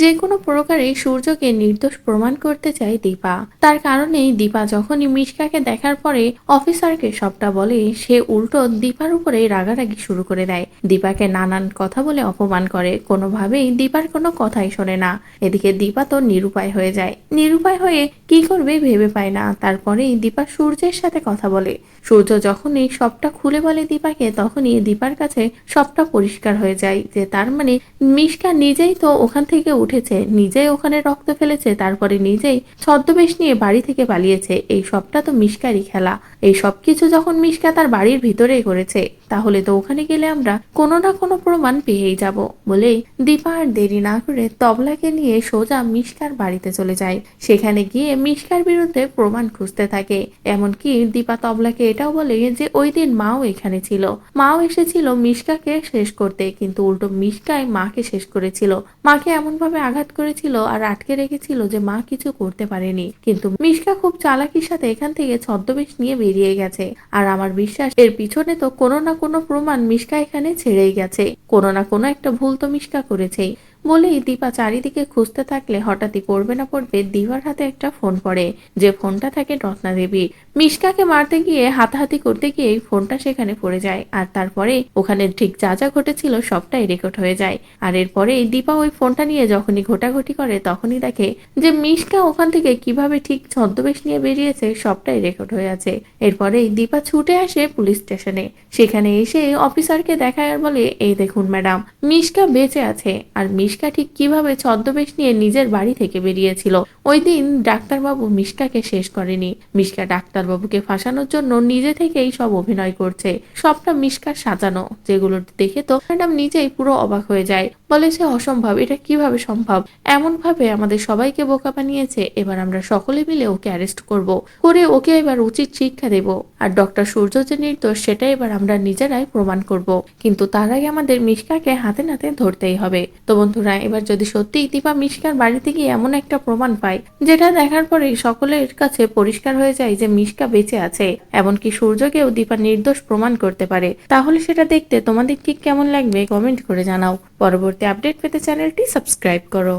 যে কোনো প্রকারে সূর্যকে নির্দোষ প্রমাণ করতে চায় দীপা। তার কারণেই দীপা যখনই মিশকাকে দেখার পরে অফিসারকে সবটা বলে, সে উল্টো দীপার উপরে রাগারাগি শুরু করে দেয়। দীপাকে নানান কথা বলে অপমান করে, কোনোভাবেই দীপার কোনো কথাই শোনে না। এদিকে দীপা তো নিরুপায় হয়ে যায়, নিরুপায় হয়ে কি করবে ভেবে পায় না। তারপরেই দীপা সূর্যের সাথে কথা বলে। সূর্য যখনই সবটা খুলে বলে দীপাকে, তখনই দীপার কাছে সবটা পরিষ্কার হয়ে যায় যে তার মানে মিশকা নিজেই তো ওখান থেকে উঠেছে, নিজেই ওখানে রক্ত ফেলেছে, তারপরে নিজেই ছদ্মবেশ নিয়ে বাড়ি থেকে পালিয়েছে। এই সবটা তো মিশকারই খেলা। এই সব কিছু যখন মিশকা তার বাড়ির ভিতরেই করেছে, তাহলে তো ওখানে গেলে আমরা কোনো না কোনো প্রমাণ পেয়েই যাব। বলেই দীপা আর দেরি না করে তবলাকে নিয়ে সোজা মিশকার বাড়িতে চলে যায়। সেখানে গিয়ে মিশকার বিরুদ্ধে প্রমাণ খুঁজতে থাকে। এমনকি দীপা তবলাকে এটাও বলে যে ওই দিন মাও এখানে ছিল, মাও এসেছিল মিশকাকে শেষ করতে, কিন্তু উল্টো মিশকাই মাকে শেষ করেছিল। মাকে এমন ভাবে আঘাত করেছিল আর আটকে রেখেছিল যে মা কিছু করতে পারেনি। কিন্তু মিশকা খুব চালাকির সাথে এখান থেকে ছদ্মবেশ নিয়ে বেরিয়ে গেছে। আর আমার বিশ্বাস এর পিছনে তো কোনো না কোনো প্রমাণ মিশকা এখানে ছেড়েই গেছে, কোনো না কোনো একটা ভুল তো মিশকা করেছেই। বলেই দীপা চারিদিকে খুঁজতে থাকলে হঠাৎই পড়বে না পড়বে দীপার হাতে একটা ফোন পড়ে, যে ফোনটা থাকে রত্না দেবীর। মিশকাকে মারতে গিয়ে হাতাহাতি করতে গিয়ে ফোনটা সেখানে পড়ে যায়, আর তারপরে ওখানে ঠিক যা যা ঘটেছিল সবটাই রেকর্ড হয়ে যায়। আর এরপরে দীপা ওই ফোনটা নিয়ে যখনই ঘোটাঘুটি করে, তখনই দেখে যে মিশকা ওখান থেকে কিভাবে ঠিক ছদ্মবেশ নিয়ে বেরিয়েছে সবটাই রেকর্ড হয়ে আছে। এরপরেই দীপা ছুটে আসে পুলিশ স্টেশনে। সেখানে এসে অফিসারকে দেখায় আর বলে, এই দেখুন ম্যাডাম, মিশকা বেঁচে আছে। আর মিশকা ঠিক কিভাবে ছদ্মবেশ নিয়ে নিজের বাড়ি থেকে বেরিয়েছিল। ওই দিন ডাক্তারবাবু মিশকাকে শেষ করেনি, মিশকা ডাক্তারবাবুকে ফাঁসানোর জন্য নিজে থেকেই সব অভিনয় করছে। সবটা মিশকার সাজানো, যেগুলো দেখে তো ম্যাডাম নিজেই পুরো অবাক হয়ে যায়। বলে সে অসম্ভব, এটা কিভাবে সম্ভব? এমন ভাবে আমাদের সবাইকে বোকা বানিয়েছে। এবার আমরা সকলে মিলে ওকে অ্যারেস্ট করব, করে ওকে এবার উচিত শিক্ষা দেব। আর ডক্টর সূর্য যে নির্দোষ সেটা এবার আমরা নিজেরাই প্রমাণ করব। কিন্তু তার আগে আমাদের মিশকাকে হাতে নাতে ধরতেই হবে। তো বন্ধুরা, এবার যদি সত্যি দীপা মিশকার বাড়িতে গিয়ে এমন একটা প্রমাণ পায়, যেটা দেখার পরে সকলের কাছে পরিষ্কার হয়ে যায় যে মিশকা বেঁচে আছে, এমনকি সূর্যকেও দীপা নির্দোষ প্রমাণ করতে পারে, তাহলে সেটা দেখতে তোমাদের ঠিক কেমন লাগবে কমেন্ট করে জানাও। পরবর্তী আপডেট পেতে চ্যানেলটি সাবস্ক্রাইব করো।